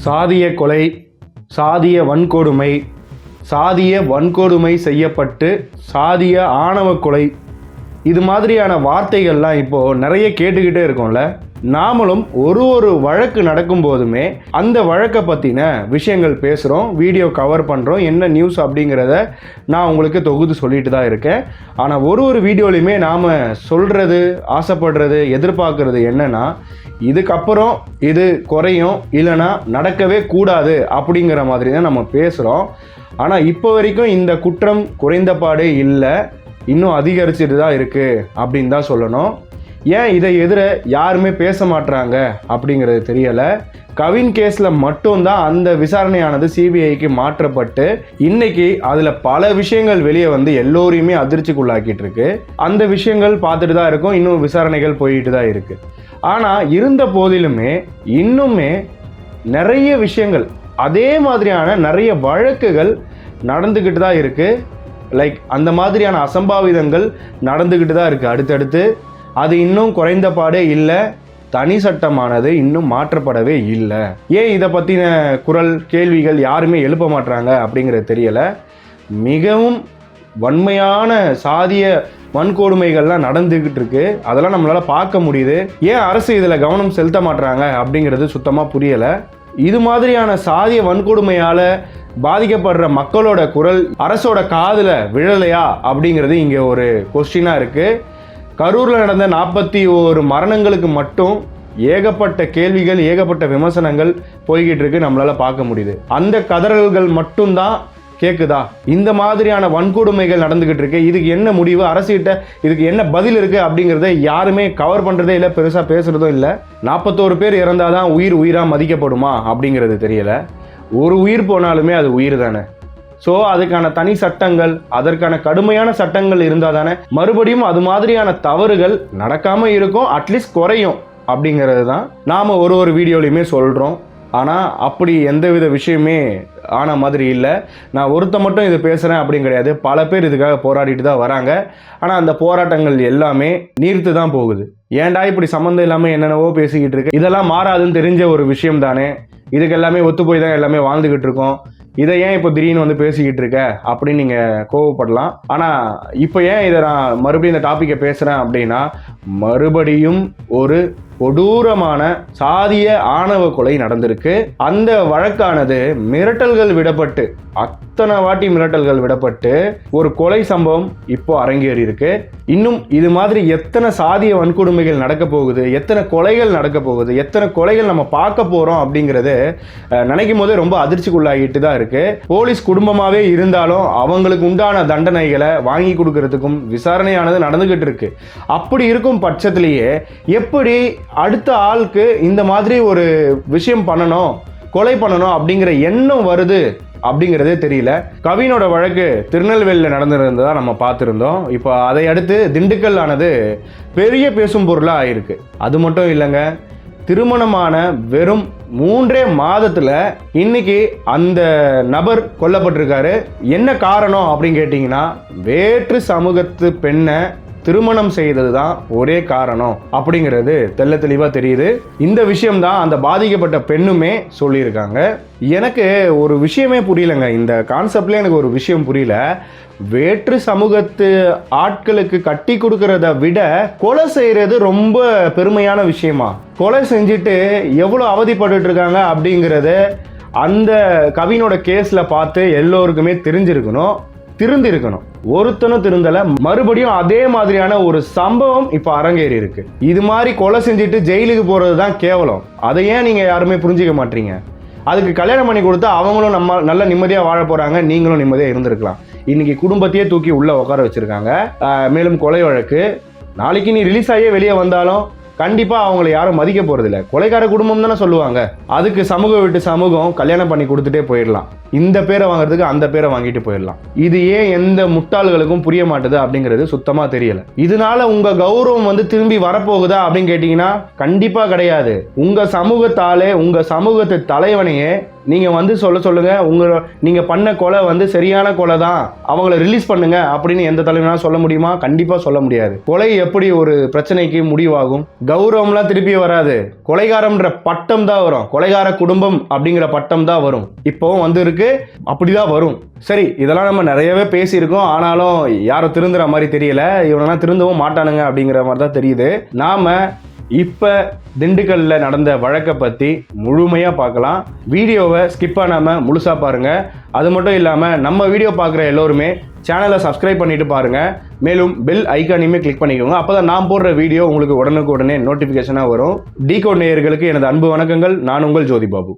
சாதிய கொலை, சாதிய வன்கொடுமை, சாதிய வன்கொடுமை செய்யப்பட்டு சாதிய ஆணவ கொலை, இது மாதிரியான வார்த்தைகள்லாம் இப்போது நிறைய கேட்டுக்கிட்டே இருக்கோம்ல. நாமளும் ஒரு வழக்கு நடக்கும் போதுமே அந்த வழக்கை பற்றின விஷயங்கள் பேசுகிறோம், வீடியோ கவர் பண்ணுறோம், என்ன நியூஸ் அப்படிங்கிறத நான் உங்களுக்கு தொகுத்து சொல்லிட்டு தான் இருக்கேன். ஆனால் ஒரு வீடியோலையுமே நாம் சொல்கிறது, ஆசைப்படுறது, எதிர்பார்க்குறது என்னென்னா, இதுக்கப்புறம் இது குறையும், இல்லைனா நடக்கவே கூடாது அப்படிங்கிற மாதிரி தான் நம்ம பேசுகிறோம். ஆனால் இப்போ வரைக்கும் இந்த குற்றம் குறைந்தபாடே இல்லை, இன்னும் அதிகரிச்சுட்டு தான் இருக்குது அப்படின்னு தான் சொல்லணும். ஏன் இதை எதிர யாருமே பேச மாட்டுறாங்க அப்படிங்கிறது தெரியலை. கவின் கேஸில் மட்டும்தான் அந்த விசாரணையானது சிபிஐக்கு மாற்றப்பட்டு இன்னைக்கு அதில் பல விஷயங்கள் வெளியே வந்து எல்லோரையுமே அதிர்ச்சிக்குள்ளாக்கிட்டு இருக்கு. அந்த விஷயங்கள் பார்த்துட்டு தான் இருக்கும், இன்னும் விசாரணைகள் போயிட்டு தான் இருக்கு. ஆனால் இருந்த போதிலுமே இன்னுமே நிறைய விஷயங்கள், அதே மாதிரியான நிறைய வழக்குகள் நடந்துக்கிட்டு தான் இருக்குது. லைக் அந்த மாதிரியான அசம்பாவிதங்கள் நடந்துக்கிட்டு தான் இருக்குது அடுத்தடுத்து. அது இன்னும் குறைந்தபாடே இல்லை, தனி சட்டமானது இன்னும் மாற்றப்படவே இல்லை. ஏன் இதை பற்றின குரல், கேள்விகள் யாருமே எழுப்ப மாட்டுறாங்க அப்படிங்கிறது தெரியலை. மிகவும் வன்மையான சாதிய வன்கொடுமைகள்லாம் நடந்துக்கிட்டு இருக்கு, அதெல்லாம் நம்மளால் பார்க்க முடியுது. ஏன் அரசு இதில் கவனம் செலுத்த மாட்டுறாங்க அப்படிங்கிறது சுத்தமாக புரியலை. இது மாதிரியான சாதிய வன்கொடுமையால் பாதிக்கப்படுற மக்களோட குரல் அரசோட காதில் விழலையா அப்படிங்கிறது இங்கே ஒரு கொஸ்டினாக இருக்குது. கரூரில் நடந்த 41 மரணங்களுக்கு மட்டும் ஏகப்பட்ட கேள்விகள், ஏகப்பட்ட விமர்சனங்கள் போய்கிட்டு இருக்கு, நம்மளால் பார்க்க முடியுது. அந்த கதறல்கள் மட்டும்தான் கேட்குதா? இந்த மாதிரியான வன்கொடுமைகள் நடந்துகிட்டு இருக்கு, இதுக்கு என்ன முடிவு, அரசுகிட்ட இதுக்கு என்ன பதில் இருக்கு அப்படிங்கிறத யாருமே கவர் பண்ணுறதே இல்லை, பெருசாக பேசுகிறதும் இல்லை. 41 பேர் இறந்தாதான் உயிராக மதிக்கப்படுமா அப்படிங்கிறது தெரியல. ஒரு உயிர் போனாலுமே அது உயிர் தானே. ஸோ அதுக்கான தனி சட்டங்கள், அதற்கான கடுமையான சட்டங்கள் இருந்தால் தானே மறுபடியும் அது மாதிரியான தவறுகள் நடக்காமல் இருக்கும், அட்லீஸ்ட் குறையும் அப்படிங்கிறது தான் நாம் ஒரு வீடியோலையுமே சொல்கிறோம். ஆனால் அப்படி எந்தவித விஷயமே ஆன மாதிரி இல்லை. நான் ஒருத்த மட்டும் இது பேசுகிறேன் அப்படின்னு கிடையாது, பல பேர் இதுக்காக போராடிட்டு தான் வராங்க. ஆனால் அந்த போராட்டங்கள் எல்லாமே நீர்த்து தான் போகுது. ஏன்டா இப்படி சம்மந்தம் இல்லாமல் என்னென்னவோ பேசிக்கிட்டு இருக்கு, இதெல்லாம் மாறாதுன்னு தெரிஞ்ச ஒரு விஷயம் தானே, இதுக்கு எல்லாமே ஒத்து போய் தான் எல்லாமே வாழ்ந்துக்கிட்டு இருக்கோம், இதை ஏன் இப்போ திடீர்னு வந்து பேசிக்கிட்டு இருக்க அப்படின்னு நீங்கள் கோவப்படலாம். ஆனால் இப்போ ஏன் இதை நான் மறுபடியும் இந்த டாப்பிக்கை பேசுகிறேன் அப்படின்னா, மறுபடியும் ஒரு கொடூரமான சாதிய ஆணவ கொலை நடந்திருக்கு. அந்த வழக்கானது மிரட்டல்கள் விடப்பட்டு, அத்தனை வாட்டி மிரட்டல்கள் விடப்பட்டு ஒரு கொலை சம்பவம் இப்போ அரங்கேறி இருக்கு. இன்னும் இது மாதிரி எத்தனை சாதிய வன்கொடுமைகள் நடக்க போகுது, எத்தனை கொலைகள் நடக்க போகுது, எத்தனை கொலைகள் நம்ம பார்க்க போகிறோம் அப்படிங்கிறது நினைக்கும் போதே ரொம்ப அதிர்ச்சிக்குள்ளாகிட்டு தான் இருக்கு. போலீஸ் குடும்பமாகவே இருந்தாலும் அவங்களுக்கு உண்டான தண்டனைகளை வாங்கி கொடுக்கறதுக்கும் விசாரணையானது நடந்துகிட்டு இருக்கு. அப்படி இருக்கும் பட்சத்திலேயே எப்படி அடுத்த ஆளுக்கு இந்த மாதிரி ஒரு விஷயம் பண்ணணும், கொலை பண்ணணும் அப்படிங்கிற எண்ணம் வருது அப்படிங்கிறதே தெரியல. கவினோட வழக்கு திருநெல்வேலியில் நடந்திருந்ததா நம்ம பார்த்துருந்தோம். இப்போ அதை அடுத்து திண்டுக்கல் ஆனது பெரிய பேசும் பொருளாக ஆயிருக்கு. அது மட்டும் இல்லைங்க, திருமணமான வெறும் 3 மாதத்தில் இன்னைக்கு அந்த நபர் கொல்லப்பட்டிருக்காரு. என்ன காரணம் அப்படின்னு கேட்டிங்கன்னா, வேற்று சமூகத்து பெண்ணை திருமணம் செய்தது தான் ஒரே காரணம் அப்படிங்கிறது தெள்ள தெளிவாக தெரியுது. இந்த விஷயம்தான் அந்த பாதிக்கப்பட்ட பெண்ணுமே சொல்லியிருக்காங்க. எனக்கு ஒரு விஷயமே புரியலைங்க, இந்த கான்செப்ட்ல எனக்கு ஒரு விஷயம் புரியல. வேற்று சமூகத்து ஆட்களுக்கு கட்டி கொடுக்கறத விட கொலை செய்யறது ரொம்ப பெருமையான விஷயமா? கொலை செஞ்சுட்டு எவ்வளோ அவதிப்பட்டு இருக்காங்க அப்படிங்கிறது அந்த கவினோட கேஸ்ல பார்த்து எல்லோருக்குமே தெரிஞ்சிருக்கணும், திருந்திருக்கணும். ஒருத்தனும் திருந்தல, மறுபடியும் அதே மாதிரியான ஒரு சம்பவம் இப்ப அரங்கேறி இருக்கு. இது மாதிரி கொலை செஞ்சுட்டு ஜெயிலுக்கு போறது தான் கேவலம். அதை ஏன் நீங்க யாருமே புரிஞ்சிக்க மாட்டீங்க? அதுக்கு கல்யாணம் பண்ணி கொடுத்தா அவங்களும் நம்ம நல்ல நிம்மதியா வாழ போறாங்க, நீங்களும் நிம்மதியா இருந்திருக்கலாம். இன்னைக்கு குடும்பத்தையே தூக்கி உள்ள உட்கார வச்சிருக்காங்க. மேலும் கொலை வழக்கு நாளைக்கு நீ ரிலீஸ் ஆகியே வெளியே வந்தாலும் கண்டிப்பா அவங்களை யாரும் மதிக்க போறதில்ல. கொலைகார குடும்பம் தானே சொல்லுவாங்க. அதுக்கு சமூகம் விட்டு சமூகம் கல்யாணம் பண்ணி கொடுத்துட்டே போயிடலாம். இந்த பேரை வாங்குறதுக்கு அந்த பேரை வாங்கிட்டு போயிடலாம். இது ஏன் எந்த முட்டாள்களுக்கும் புரிய மாட்டுது அப்படிங்கிறது சுத்தமா தெரியல. இதனால உங்க கௌரவம் வந்து திரும்பி வரப்போகுதா அப்படின்னு கேட்டீங்கன்னா கண்டிப்பா கிடையாது. உங்க சமூகத்தாலே, உங்க சமூகத்து தலைவனையே நீங்கள் வந்து சொல்லுங்க நீங்கள் பண்ண கொலை வந்து சரியான கொலை தான், அவங்கள ரிலீஸ் பண்ணுங்க அப்படின்னு எந்த தலைவனாலும் சொல்ல முடியுமா? கண்டிப்பாக சொல்ல முடியாது. கொலை எப்படி ஒரு பிரச்சனைக்கு முடிவாகும்? கௌரவம்லாம் திருப்பி வராது, கொலைகாரம்ன்ற பட்டம் தான் வரும், கொலைகார குடும்பம் அப்படிங்கிற பட்டம் தான் வரும். இப்போவும் வந்து இருக்கு, அப்படிதான் வரும். சரி, இதெல்லாம் நம்ம நிறையவே பேசியிருக்கோம், ஆனாலும் யாரும் திருந்துற மாதிரி தெரியல, இவனெல்லாம் திருந்தவும் மாட்டானுங்க அப்படிங்கிற மாதிரி தான் தெரியுது. நாம இப்போ திண்டுக்கல்லில் நடந்த வழக்கை பற்றி முழுமையாக பார்க்கலாம். வீடியோவை ஸ்கிப் பண்ணாமல் முழுசாக பாருங்கள். அது மட்டும் இல்லாமல் நம்ம வீடியோ பார்க்குற எல்லோருமே சேனலை சப்ஸ்கிரைப் பண்ணிட்டு பாருங்கள். மேலும் பெல் ஐக்கானையுமே கிளிக் பண்ணிக்கோங்க. அப்போ தான் நான் போடுற வீடியோ உங்களுக்கு உடனுக்குடனே நோட்டிஃபிகேஷனாக வரும். டிகோட் நேயர்களுக்கு எனது அன்பு வணக்கங்கள். நான் உங்கள் Jothi Babu.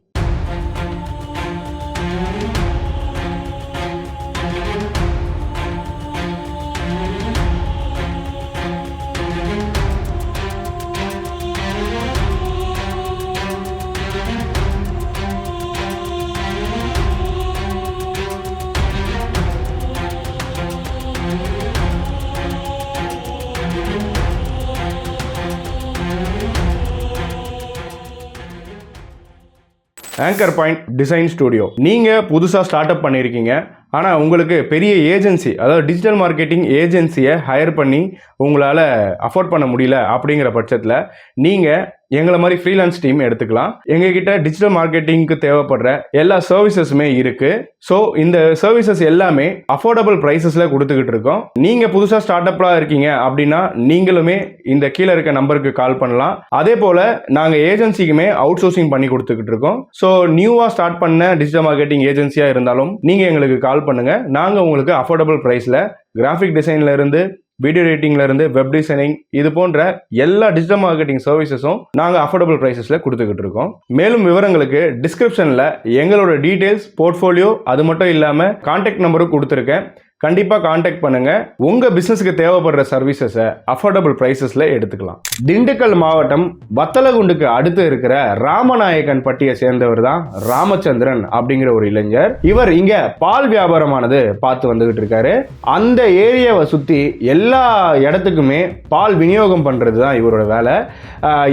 Anchor point design studio. நீங்கள் புதுசாக ஸ்டார்ட் அப் பண்ணியிருக்கீங்க, ஆனால் உங்களுக்கு பெரிய ஏஜென்சி, அதாவது டிஜிட்டல் மார்க்கெட்டிங் ஏஜென்சியை ஹையர் பண்ணி உங்களால் அஃபோர்ட் பண்ண முடியல அப்படிங்கிற பட்சத்தில் நீங்கள் எங்களை மாதிரி ஃப்ரீலான்ஸ் டீம் எடுத்துக்கலாம். எங்ககிட்ட டிஜிட்டல் மார்க்கெட்டிங்க்கு தேவைப்படுற எல்லா சர்வீசஸுமே இருக்குது. ஸோ இந்த சர்வீசஸ் எல்லாமே அஃபோர்டபுள் ப்ரைஸஸில் கொடுத்துக்கிட்டு இருக்கோம். நீங்கள் புதுசாக ஸ்டார்ட் அப்லாம் இருக்கீங்க அப்படின்னா நீங்களுமே இந்த கீழே இருக்க நம்பருக்கு கால் பண்ணலாம். அதே போல் நாங்கள் ஏஜென்சிக்குமே அவுட் சோர்சிங் பண்ணி கொடுத்துக்கிட்டு இருக்கோம். ஸோ நியூவாக ஸ்டார்ட் பண்ண டிஜிட்டல் மார்க்கெட்டிங் ஏஜென்சியாக இருந்தாலும் நீங்கள் எங்களுக்கு கால் பண்ணுங்க. நாங்கள் உங்களுக்கு அஃபோர்டபுள் ப்ரைஸில் கிராஃபிக் டிசைன்ல இருந்து வீடியோ எடிட்டிங்ல இருந்து வெப் டிசைனிங் இது போன்ற எல்லா டிஜிட்டல் மார்க்கெட்டிங் சர்வீசஸும் நாங்கள் அஃபோர்டபுள் ப்ரைஸஸ்ல கொடுத்துக்கிட்டு இருக்கோம். மேலும் விவரங்களுக்கு டிஸ்கிரிப்ஷன்ல எங்களோட டீடைல்ஸ், போர்ட்ஃபோலியோ, அது மட்டும் இல்லாமல் கான்டாக்ட் நம்பரும் கொடுத்துருக்கேன். கண்டிப்பாக கான்டாக்ட் பண்ணுங்க. உங்க பிசினஸ்க்கு தேவைப்படுற சர்வீசஸை அஃபோர்டபுள் பிரைசஸ்ல எடுத்துக்கலாம். திண்டுக்கல் மாவட்டம் வத்தலகுண்டுக்கு அடுத்து இருக்கிற ராமநாயக்கன் பட்டியை சேர்ந்தவர் தான் ராமச்சந்திரன் அப்படிங்கிற ஒரு இளைஞர். இவர் இங்க பால் வியாபாரமானது பார்த்து வந்துகிட்டு இருக்காரு. அந்த ஏரியாவை சுத்தி எல்லா இடத்துக்குமே பால் விநியோகம் பண்றது தான் இவரோட வேலை.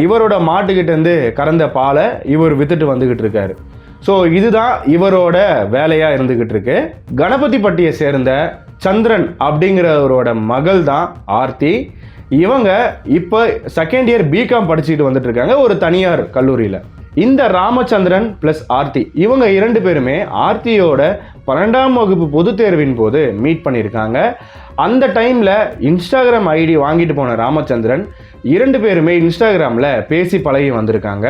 இவரோட மாட்டுக்கிட்ட இருந்து கறந்த பாலை இவர் வித்துட்டு வந்துகிட்டு இருக்காரு. ஸோ இதுதான் இவரோட வேலையாக இருந்துகிட்டு இருக்கு. கணபதிப்பட்டியை சேர்ந்த சந்திரன் அப்படிங்கிறவரோட மகள் தான் ஆர்த்தி. இவங்க இப்போ செகண்ட் இயர் பிகாம் படிச்சுட்டு வந்துட்டு இருக்காங்க ஒரு தனியார் கல்லூரியில். இந்த ராமச்சந்திரன் பிளஸ் ஆர்த்தி இவங்க 2 பேருமே ஆர்த்தியோட 12ஆம் வகுப்பு பொது தேர்வின் போது மீட் பண்ணியிருக்காங்க. அந்த டைமில் இன்ஸ்டாகிராம் ஐடி வாங்கிட்டு போன ராமச்சந்திரன் 2 பேருமே இன்ஸ்டாகிராமில் பேசி பழகி வந்திருக்காங்க.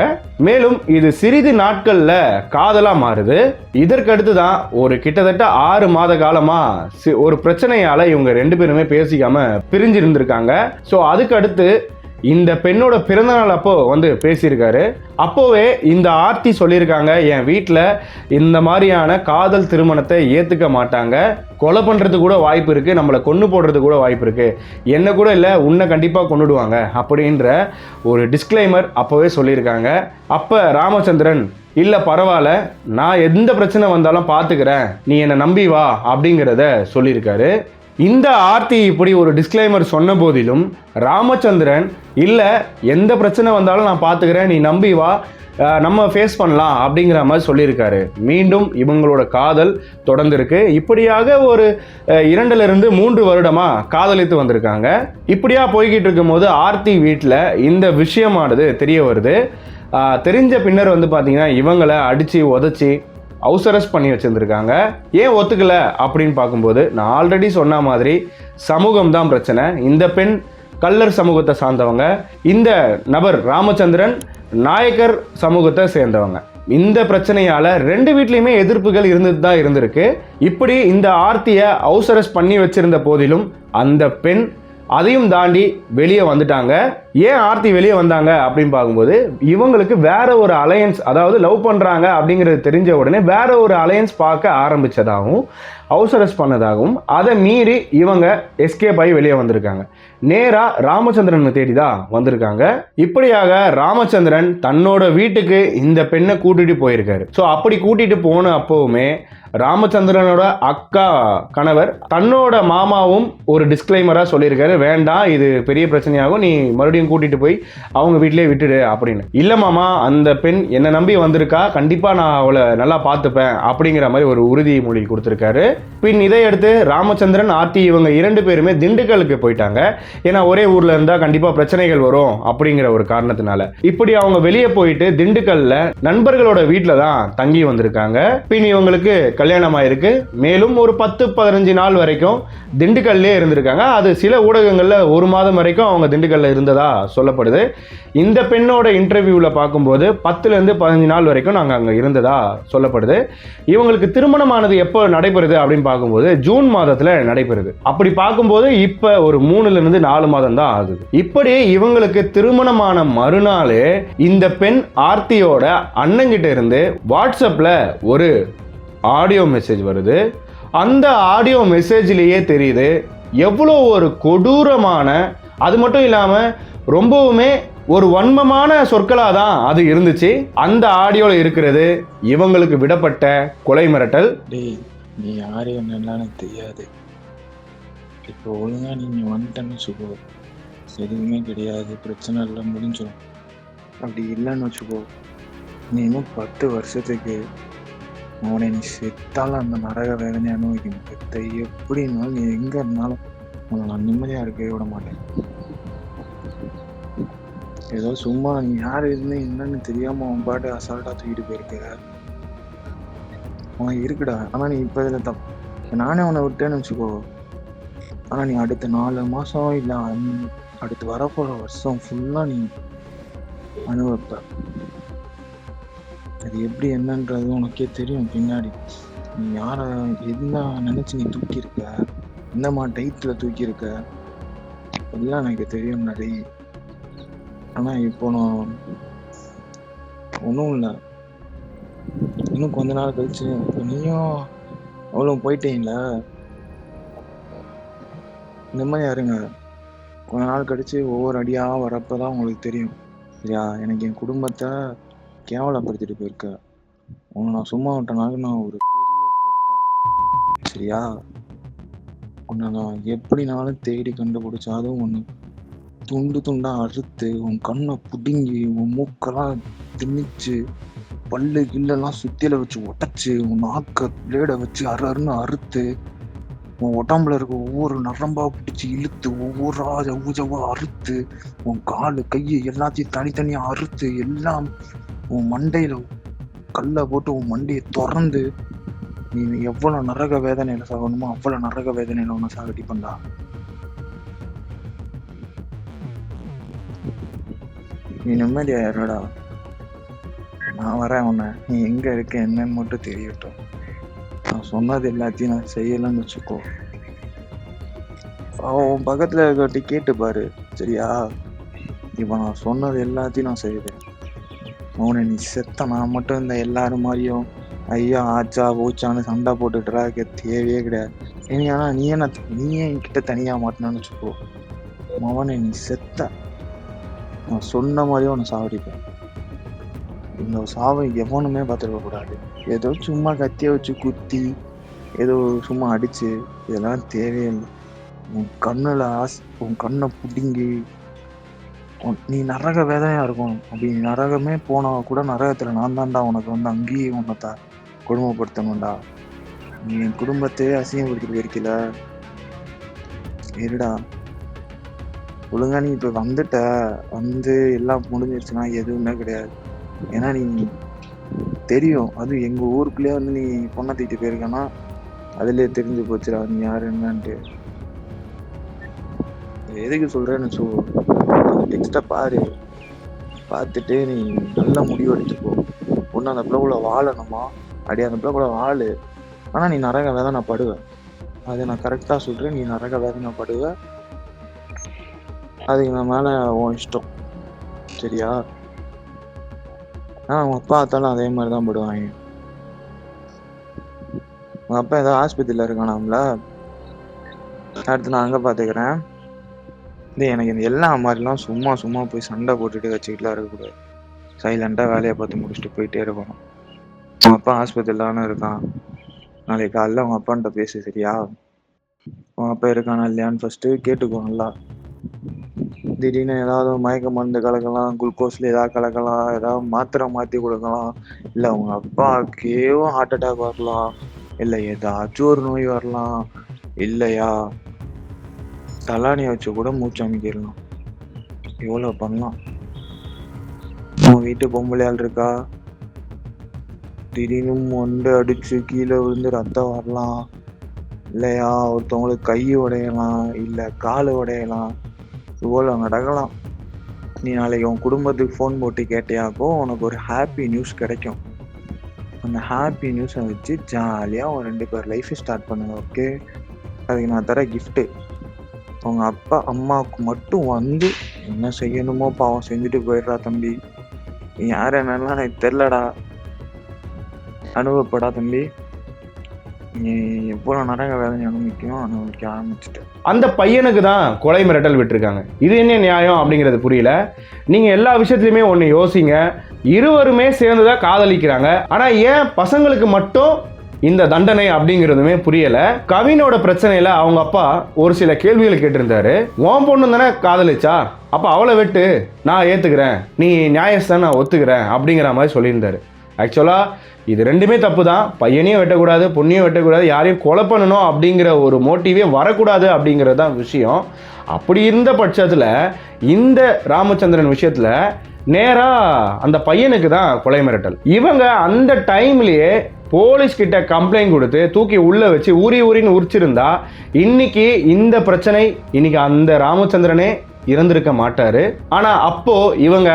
மேலும் இது சிறிது நாட்களில் காதலாக மாறுது. இதற்கடுத்து தான் ஒரு கிட்டத்தட்ட 6 மாத காலமாக ஒரு பிரச்சனையால் இவங்க 2 பேருமே பேசிக்காம பிரிஞ்சிருந்திருக்காங்க. ஸோ அதுக்கு அடுத்து இந்த பெண்ணோட பிறந்தநாள் அப்போ வந்து பேசியிருக்காரு. அப்போவே இந்த ஆர்த்தி சொல்லியிருக்காங்க, என் வீட்டில் இந்த மாதிரியான காதல் திருமணத்தை ஏற்றுக்க மாட்டாங்க, கொலை பண்ணுறது கூட வாய்ப்பு இருக்குது, நம்மளை கொன்று போடுறது கூட வாய்ப்பு இருக்குது, என்ன கூட இல்லை உன்னை கண்டிப்பாக கொண்டுடுவாங்க அப்படின்ற ஒரு டிஸ்க்ளைமர் அப்போவே சொல்லியிருக்காங்க. அப்போ ராமச்சந்திரன் இல்லை பரவாயில்ல, நான் எந்த பிரச்சனை வந்தாலும் பார்த்துக்கிறேன், நீ என்னை நம்பி வா அப்படிங்கிறத சொல்லியிருக்காரு. இந்த ஆர்த்தி இப்படி ஒரு டிஸ்க்ளைமர் சொன்ன போதிலும் ராமச்சந்திரன் இல்லை எந்த பிரச்சனை வந்தாலும் நான் பார்த்துக்கிறேன், நீ நம்பி வா, நம்ம ஃபேஸ் பண்ணலாம் அப்படிங்கிற மாதிரி சொல்லியிருக்காரு. மீண்டும் இவங்களோட காதல் தொடர்ந்துருக்கு. இப்படியாக ஒரு 2-3 வருடமாக காதலித்து வந்திருக்காங்க. இப்படியா போய்கிட்டு இருக்கும்போது ஆர்த்தி வீட்டில் இந்த விஷயமானது தெரிய வருது. தெரிஞ்ச பின்னர் வந்து பார்த்தீங்கன்னா இவங்களை அடித்து உதச்சி ஹவுஸ் அரெஸ்ட் பண்ணி வச்சுருந்துருக்காங்க. ஏன் ஒத்துக்கலை அப்படின்னு பார்க்கும்போது நான் ஆல்ரெடி சொன்ன மாதிரி சமூகம் தான் பிரச்சனை. இந்த பெண் கல்லர் சமூகத்தை சார்ந்தவங்க, இந்த நபர் ராமச்சந்திரன் நாயக்கர் சமூகத்தை சேர்ந்தவங்க. இந்த பிரச்சனையால் 2 வீட்லேயுமே எதிர்ப்புகள் இருந்துட்டு தான் இருந்திருக்கு. இப்படி இந்த ஆர்த்தியை ஹவுஸ் அரெஸ்ட் பண்ணி வச்சிருந்த போதிலும் அந்த பெண் அதையும் தாண்டி வெளியே வந்துட்டாங்க. ஏன் ஆர்த்தி வெளியே வந்தாங்க அப்படின்னு பார்க்கும்போது இவங்களுக்கு வேற ஒரு அலையன்ஸ், அதாவது லவ் பண்ணுறாங்க அப்படிங்கிறது தெரிஞ்ச உடனே வேற ஒரு அலையன்ஸ் பார்க்க ஆரம்பித்ததாகவும் ஹவுஸ் அரெஸ்ட் பண்ணதாகவும் அதை மீறி இவங்க எஸ்கேப் ஆகி வெளியே வந்திருக்காங்க. நேராக ராமச்சந்திரனை தேடி தான் வந்திருக்காங்க. இப்படியாக ராமச்சந்திரன் தன்னோட வீட்டுக்கு இந்த பெண்ணை கூட்டிட்டு போயிருக்காரு. ஸோ அப்படி கூட்டிட்டு போன அப்போவுமே ராமச்சந்திரனோட அக்கா கணவர் தன்னோட மாமாவும் ஒரு டிஸ்க்ளைமராக சொல்லியிருக்காரு, வேண்டாம் இது பெரிய பிரச்சனையாகும், நீ மறுபடியும் மறுபடியும் கூட்டிட்டு போய் அவங்க வீட்டிலேயே விட்டுடு அப்படின்னு. இல்ல மாமா, அந்த பெண் என்னை நம்பி வந்திருக்கா, கண்டிப்பா நான் அவளை நல்லா பார்த்துப்பேன் அப்படிங்கிற மாதிரி ஒரு உறுதிமொழி கொடுத்திருக்காரு. பின் இதையடுத்து ராமச்சந்திரன், ஆர்த்தி இவங்க 2 பேருமே திண்டுக்கலுக்கு போயிட்டாங்க. ஏன்னா ஒரே ஊர்ல இருந்தா கண்டிப்பா பிரச்சனைகள் வரும் அப்படிங்கிற ஒரு காரணத்தினால. இப்படி அவங்க வெளியே போயிட்டு திண்டுக்கல்ல நண்பர்களோட வீட்டில தான் தங்கி வந்திருக்காங்க. பின் இவங்களுக்கு கல்யாணம் ஆயிருக்கு. மேலும் ஒரு 10-15 நாள் வரைக்கும் திண்டுக்கல்லே இருந்திருக்காங்க. அது சில ஊடகங்கள்ல 1 மாதம் வரைக்கும் அவங்க திண்டுக்கல்ல இருந்ததா சொல்லப்படுது. இந்த பெண்ணோட இன்டர்வியூல பார்க்கும்போது 10லேருந்து 15 நாள் வரைக்கும் நாங்கள் அங்கே இருந்ததா சொல்லப்படுது. இவங்களுக்கு திருமணமானது எப்போ நடைபெறுது அப்படின்னு பார்க்கும்போது ஜூன் மாதத்தில் நடைபெறுது. அப்படி பார்க்கும்போது இப்போ ஒரு 3லேருந்து 4 மாதம் தான் ஆகுது. இப்படி இவங்களுக்கு திருமணமான மறுநாளே இந்த பெண் ஆர்த்தியோட அண்ணங்கிட்ட இருந்து வாட்ஸ்அப்பில் ஒரு ஆடியோ மெசேஜ் வருது. அந்த ஆடியோ மெசேஜ்லேயே தெரியுது எவ்வளோ ஒரு கொடூரமான, அது மட்டும் இல்லாமல் ரொம்பவுமே ஒரு வன்மமான சொற்களாக தான் அது இருந்துச்சு. அந்த ஆடியோவில் இருக்கிறது இவங்களுக்கு விடப்பட்ட கொலை மிரட்டல். டேய், நீ யாரு என்னன்னு எனக்கு தெரியாது. இப்போ ஒழுங்கா நீங்க வந்துட்டேன்னு வச்சுக்கோ, எதுவுமே கிடையாது, பிரச்சனை இல்லை, முடிஞ்சிடும். அப்படி இல்லைன்னு வச்சுக்கோ, நீ இன்னும் 10 வருஷத்துக்கு அவனை நீ செத்தாலும் அந்த நரக வேதனை அனுபவிக்கணும். செத்த எப்படின்னாலும் நீ எங்க இருந்தாலும் உன்னை நான் நிம்மதியா இருக்கவே விட மாட்டேன். ஏதோ சும்மா நீ யாரு இருந்து என்னன்னு தெரியாம அவன் பாட்டு அசால்ட்டா தூக்கிட்டு போயிருக்க. அவன் இருக்குடா, ஆனா நீ இப்ப இதுல நானே உன்னை விட்டேன்னு வச்சுக்கோ, ஆனா நீ அடுத்த 4 மாசம் இல்ல அடுத்து வரப்போற வருஷம் ஃபுல்லா நீ அனுபவிப்ப. அது எப்படி என்னன்றது உனக்கே தெரியும் பின்னாடி. நீ யார என்ன நினைச்சு நீ தூக்கி இருக்க, இந்த மாதிரி டைத்துல தூக்கி இருக்க, எல்லாம் எனக்கு தெரியும் நிறைய. ஆனா இப்போ நான் ஒன்றும் இல்லை, இன்னும் கொஞ்ச நாள் கழிச்சு நீயும் அவ்வளோ போயிட்டீங்கள, நிம்மதியா இருங்க. கொஞ்ச நாள் கழிச்சு ஒவ்வொரு அடியா வரப்பதான் உங்களுக்கு தெரியும். சரியா? எனக்கு என் குடும்பத்தை கேவலப்படுத்திட்டு போயிருக்க. உன்னை நான் சும்மா விட்டனால நான் ஒரு பெரிய பொட்டை. சரியா? உன்னை நான் எப்படினாலும் தேடி கண்டுபிடிச்சா அதுவும் ஒன்று துண்டு துண்டா அறுத்து உன் கண்ணை புடுங்கி உன் மூக்கெல்லாம் திணிச்சு பல்லு கில்லெல்லாம் சுத்தியில வச்சு உடைச்சு உன் நாக்க பிளேடை வச்சு அருன்னு அறுத்து உன் உடம்புல இருக்க ஒவ்வொரு நரம்பா பிடிச்சி இழுத்து ஒவ்வொரு ஊஜவா அறுத்து உன் காலு கையை எல்லாத்தையும் தனித்தனியா அறுத்து எல்லாம் உன் மண்டையில கல்லை போட்டு உன் மண்டையை திறந்து நீ எவ்வளவு நரக வேதனையில சாகணுமோ அவ்வளவு நரக வேதனையில உன்னை சாகடி பண்ணா. நீ நிம்மதியா இருடா, நான் வரேன். உன்னை நீ எங்க இருக்க என்னன்னு மட்டும் தெரியட்டும். நான் சொன்னது எல்லாத்தையும் நான் செய்யலன்னு வச்சுக்கோ, அவன் பக்கத்துல இருக்க கேட்டு பாரு. சரியா? இப்ப நான் சொன்னது எல்லாத்தையும் நான் செய்வேன். அவனை நீ செத்த நான் மட்டும் இந்த எல்லாரும் மாதிரியும் ஐயா ஆச்சா ஊச்சான்னு சண்டை போட்டுட்டுறா தேவையே கிடையாது. ஆனா நீயே என்கிட்ட தனியா மாட்டினான்னு வச்சுக்கோ, அவனை நீ செத்த நான் சொன்ன மாதிரியும் உன்னை சாவடிப்பேன். இந்த சாவை எவனுமே பார்த்துருக்க கூடாது. ஏதோ சும்மா கத்திய வச்சு குத்தி ஏதோ சும்மா அடிச்சு இதெல்லாம் தேவையில்லை. உன் கண்ணை புடுங்கி நீ நரக வேதனையா இருக்கும். அப்படி நீ நரகமே போனா கூட நரகத்துல நான் தான்டா உனக்கு வந்து அங்கேயே உன்னை கொடுமைப்படுத்தணும்டா. நீ என் குடும்பத்தையே அசிங்கப்படுத்திட்டு போயிருக்கல. இருடா, ஒழுங்கா நீ இப்ப வந்துட்ட, வந்து எல்லாம் முடிஞ்சிருச்சுன்னா எதுவுமே கிடையாது. ஏன்னா நீ தெரியும், அது எங்க ஊருக்குள்ளேயே வந்து நீ பொண்ணை தூக்கிட்டு போயிருக்கனா அதுலயே தெரிஞ்சு போச்சுடா நீ யாரு என்னன்ட்டு. எதுக்கு சொல்றேன்னு டெக்ஸ்ட பாரு, பார்த்துட்டு நீ நல்ல முடிவு எடுத்துக்கோ. ஒன்று அந்த பிள்ளைக்குள்ள வாழணுமா, அப்படியே அந்த பிள்ளைக்குள்ள வாழு. ஆனா நீ நரக வேதனை படுவ, அது நான் கரெக்டா சொல்றேன். நீ நரக வேதனை படுவ, அதுக்கு நான் மேல உன் இஷ்டம். சரியா? அவங்க அப்பா ஆத்தாலும் அதே மாதிரிதான் படுவாங்க. உங்க அப்பா ஏதோ ஆஸ்பத்திரியில இருக்கானாம்ல, அடுத்து நான் அங்க பாத்துக்கிறேன். எனக்கு இந்த எல்லா மாதிரிலாம் சும்மா சும்மா போய் சண்டை போட்டுட்டு வச்சுக்கிட்டுலாம் இருக்கக்கூடாது. சைலண்டா வேலையை பார்த்து முடிச்சுட்டு போயிட்டே இருக்கணும். உங்க அப்பா ஆஸ்பத்திரியில தானே இருக்கான், நாளைக்கு காலைல உங்க அப்பான்ட்ட பேசு. சரியா? உங்க அப்பா இருக்கானா இல்லையான்னு ஃபர்ஸ்ட் கேட்டுக்கோ நல்லா. திடீர்னு ஏதாவது மயக்க மருந்து கலக்கலாம், குளுக்கோஸில் ஏதாவது கலக்கலாம், ஏதாவது மாத்திரை மாற்றி கொடுக்கலாம், இல்லை அவங்க அப்பாவுக்கேவும் ஹார்ட் அட்டாக் வரலாம், இல்லை ஏதாச்சும் ஒரு நோய் வரலாம், இல்லையா தலானியை வச்சு கூட மூச்சு அமைக்கிடலாம். எவ்வளோ பண்ணலாம். உன் வீட்டு பொம்பளையால் இருக்கா, திடீர்னு மொண்டு அடிச்சு கீழே விழுந்து ரத்தம் வரலாம், இல்லையா ஒருத்தவங்களுக்கு கை உடையலாம், இல்லை கால் உடையலாம், இவ்வளோ நடக்கலாம். நீ நாளைக்கு உன் குடும்பத்துக்கு ஃபோன் போட்டு கேட்டியாக்கோ உனக்கு ஒரு ஹாப்பி நியூஸ் கிடைக்கும். அந்த ஹாப்பி நியூஸை வச்சு ஜாலியாக உன் 2 பேர் லைஃபை ஸ்டார்ட் பண்ணுங்க. ஓகே, அதுக்கு நான் தர கிஃப்ட்டு அவங்க அப்பா அம்மாவுக்கு மட்டும் வந்து என்ன செய்யணுமோ பாவம் செஞ்சுட்டு போயிடுறா தம்பி. நீ யார் என்னெல்லாம் எனக்கு தெரிலடா, அனுபவப்படா தம்பி. நீ எவ்வளோ நரக வேதனை அனுபவிக்க ஆரம்பிச்சுட்டு. அந்த பையனுக்கு தான் கொலை மிரட்டல் விட்டுருக்காங்க. இது என்ன நியாயம் அப்படிங்கிறது புரியல. நீங்கள் எல்லா விஷயத்துலையுமே ஒன்று யோசிங்க. இருவருமே சேர்ந்து தான் காதலிக்கிறாங்க. ஆனால் ஏன் பசங்களுக்கு மட்டும் இந்த தண்டனை அப்படிங்கிறதுமே புரியல. கவினோட பிரச்சனையில அவங்க அப்பா ஒரு சில கேள்விகளை கேட்டிருந்தாரு. உன் பொண்ணு தானே காதலிச்சா, அப்போ அவளை வெட்டு, நான் ஏற்றுக்கிறேன், நீ நியாயஸ்தான் நான் ஒத்துக்கிறேன் அப்படிங்கிற மாதிரி சொல்லியிருந்தாரு. ஆக்சுவலாக இது ரெண்டுமே தப்பு தான். பையனையும் வெட்டக்கூடாது, பொண்ணையும் வெட்டக்கூடாது, யாரையும் கொலை பண்ணணும் அப்படிங்கிற ஒரு மோட்டிவே வரக்கூடாது அப்படிங்கிறது தான் விஷயம். அப்படி இருந்த பட்சத்தில் இந்த ராமச்சந்திரன் விஷயத்தில் நேராக அந்த பையனுக்கு தான் கொலை மிரட்டல். இவங்க அந்த டைம்லேயே போலீஸ் கிட்ட கம்ப்ளைண்ட் கொடுத்து தூக்கி உள்ள வச்சு ஊரின்னு உரிச்சிருந்தா இன்னைக்கு இந்த பிரச்சனை, இன்னைக்கு அந்த ராமச்சந்திரனே இறந்திருக்க மாட்டாரு. ஆனா அப்போ இவங்க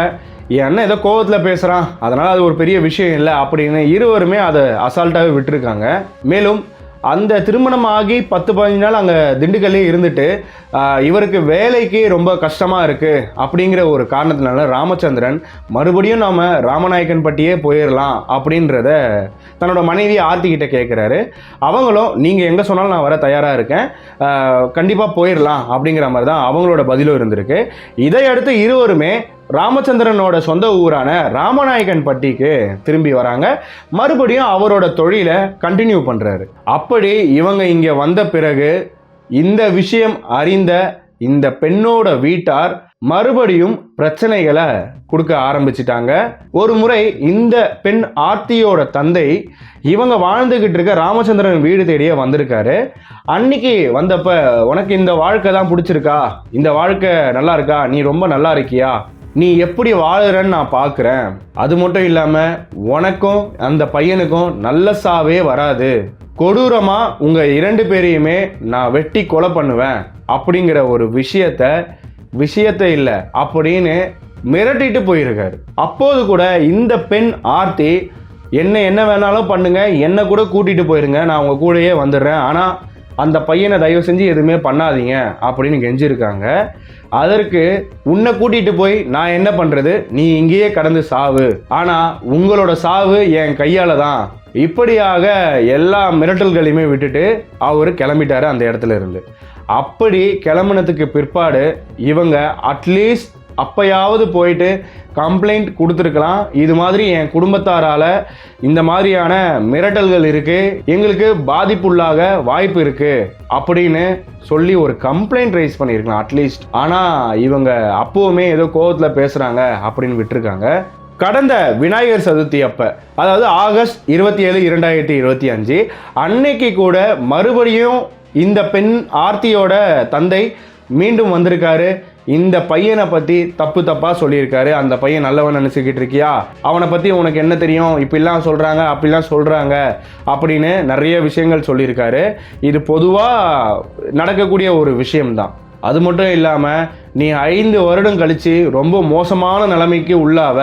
என் அண்ணன் ஏதோ கோவத்தில் பேசுகிறான், அதனால் அது ஒரு பெரிய விஷயம் இல்லை அப்படின்னு இருவருமே அதை அசால்ட்டாகவே விட்டுருக்காங்க. மேலும் அந்த திருமணம் ஆகி 10-15 நாள் அங்கே திண்டுக்கல்லே இருந்துட்டு இவருக்கு வேலைக்கு ரொம்ப கஷ்டமாக இருக்குது அப்படிங்கிற ஒரு காரணத்தினால ராமச்சந்திரன் மறுபடியும் நாம் ராமநாயக்கன் பட்டியே போயிடலாம் அப்படின்றத தன்னோட மனைவி ஆர்த்திக்கிட்ட கேட்குறாரு. அவங்களும் நீங்கள் எங்கே சொன்னாலும் நான் வர தயாராக இருக்கேன், கண்டிப்பாக போயிடலாம் அப்படிங்கிற மாதிரி தான் அவங்களோட பதிலும் இருந்திருக்கு. இதையடுத்து இருவருமே ராமச்சந்திரனோட சொந்த ஊரான ராமநாயக்கன் பட்டிக்கு திரும்பி வராங்க. மறுபடியும் அவரோட தொழிலை கண்டினியூ பண்ணுறாரு. அப்படி இவங்க இங்கே வந்த பிறகு இந்த விஷயம் அறிந்த இந்த பெண்ணோட வீட்டார் மறுபடியும் பிரச்சனைகளை கொடுக்க ஆரம்பிச்சிட்டாங்க. ஒரு முறை இந்த பெண் ஆர்த்தியோட தந்தை இவங்க வாழ்ந்துகிட்டு இருக்க ராமச்சந்திரன் வீடு தேடியே வந்திருக்காரு. அன்னைக்கு வந்தப்ப உனக்கு இந்த வாழ்க்கை தான் பிடிச்சிருக்கா, இந்த வாழ்க்கை நல்லா இருக்கா, நீ ரொம்ப நல்லா இருக்கியா, நீ எப்படி வாழுறன்னு நான் பார்க்குறேன், அது மட்டும் இல்லாமல் உனக்கும் அந்த பையனுக்கும் நல்ல சாவே வராது, கொடூரமாக உங்கள் 2 பேரையுமே நான் வெட்டி கொலை பண்ணுவேன் அப்படிங்கிற ஒரு விஷயத்தை இல்லை அப்படின்னு மிரட்டிட்டு போயிருக்காரு. அப்போது கூட இந்த பெண் ஆர்த்தி என்ன வேணாலும் பண்ணுங்க, என்னை கூட கூட்டிகிட்டு போயிருங்க, நான் உங்கள் கூடயே வந்துடுறேன், ஆனால் அந்த பையனை தயவு செஞ்சு எதுவுமே பண்ணாதீங்க அப்படின்னு கெஞ்சிருக்காங்க. அதற்கு உன்னை கூட்டிகிட்டு போய் நான் என்ன பண்ணுறது, நீ இங்கேயே கடந்து சாவு, ஆனால் உங்களோட சாவு என் கையால் தான், இப்படியாக எல்லா மிரட்டல்களையுமே விட்டுட்டு அவர் கிளம்பிட்டாரு அந்த இடத்துல இருந்து. அப்படி கிளம்புனதுக்கு பிற்பாடு இவங்க அட்லீஸ்ட் அப்பயாவது போயிட்டு கம்ப்ளைண்ட் கொடுத்துருக்கலாம். இது மாதிரி என் குடும்பத்தாரால் இந்த மாதிரியான மிரட்டல்கள் இருக்குது, எங்களுக்கு பாதிப்புள்ளாக வாய்ப்பு இருக்குது அப்படின்னு சொல்லி ஒரு கம்ப்ளைண்ட் ரைஸ் பண்ணியிருக்கலாம் அட்லீஸ்ட். ஆனால் இவங்க அப்போவுமே ஏதோ கோவத்தில் பேசுகிறாங்க அப்படின்னு விட்டுருக்காங்க. கடந்த விநாயகர் சதுர்த்தி அப்போ, அதாவது ஆகஸ்ட் 27, 2025 அன்னைக்கு கூட மறுபடியும் இந்த பெண் ஆர்த்தியோட தந்தை மீண்டும் வந்திருக்காரு. இந்த பையனை பற்றி தப்பாக சொல்லியிருக்காரு. அந்த பையன் நல்லவன் நினச்சிக்கிட்டு இருக்கியா, அவனை பற்றி உனக்கு என்ன தெரியும், இப்படிலாம் சொல்கிறாங்க அப்படிலாம் சொல்கிறாங்க அப்படின்னு நிறைய விஷயங்கள் சொல்லியிருக்காரு. இது பொதுவாக நடக்கக்கூடிய ஒரு விஷயம்தான். அது மட்டும் இல்லாமல் நீ 5 வருடம் கழித்து ரொம்ப மோசமான நிலைமைக்கு உள்ளாவ